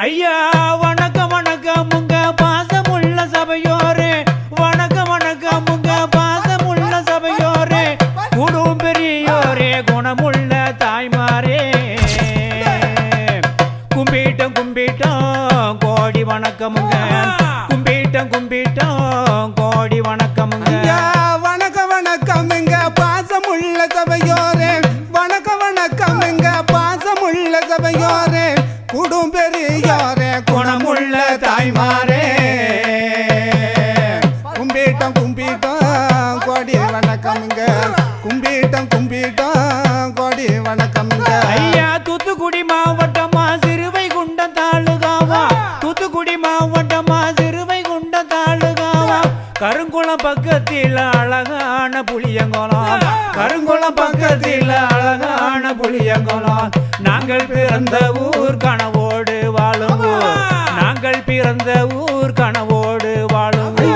ஐயா வணக்கம் வணக்கம் உங்க பாசமுள்ள சபையோரே, வணக்கம் வணக்கம் உங்க பாசமுள்ள சபையோரே, குடும் பெரியோரே குணமுள்ள தாய்மாரே, கும்பிட்டோம் கும்பிட்டோம் கோடி வணக்கமுங்க, கும்பிட்டோம் கும்பிட்டோம் கோடி வணக்கமுங்க. வணக்கம் வணக்கம் எங்க பாசமுள்ள சபையோரே, வணக்கம் வணக்கம் எங்க பாசமுள்ள சபையோரே, குடும் பெரியோரே குணமுள்ள தாய்மாரே, கும்பிட்டோம் கும்பிட்டோம் கோடி வணக்கமுங்க, கும்பிட்டோம் கும்பிட்டோம் கோடி வணக்கமுங்க. ஐயா தூத்துக்குடி மாவட்டமா சிறுவைகுண்டம் தாலுகாவா, தூத்துக்குடி மாவட்டமா சிறுவைகுண்டம் தாலுகாவா, கருங்குளம் பக்கத்தில் அழகான புளியங்குளம், கருங்குளம் பக்கத்தில் அழகான புளியங்குளம், நாங்கள் பிறந்த ஊர் கனவோடு வாழும் ஊர், நாங்கள் பிறந்த ஊர் கனவோடு வாழும் ஊர்.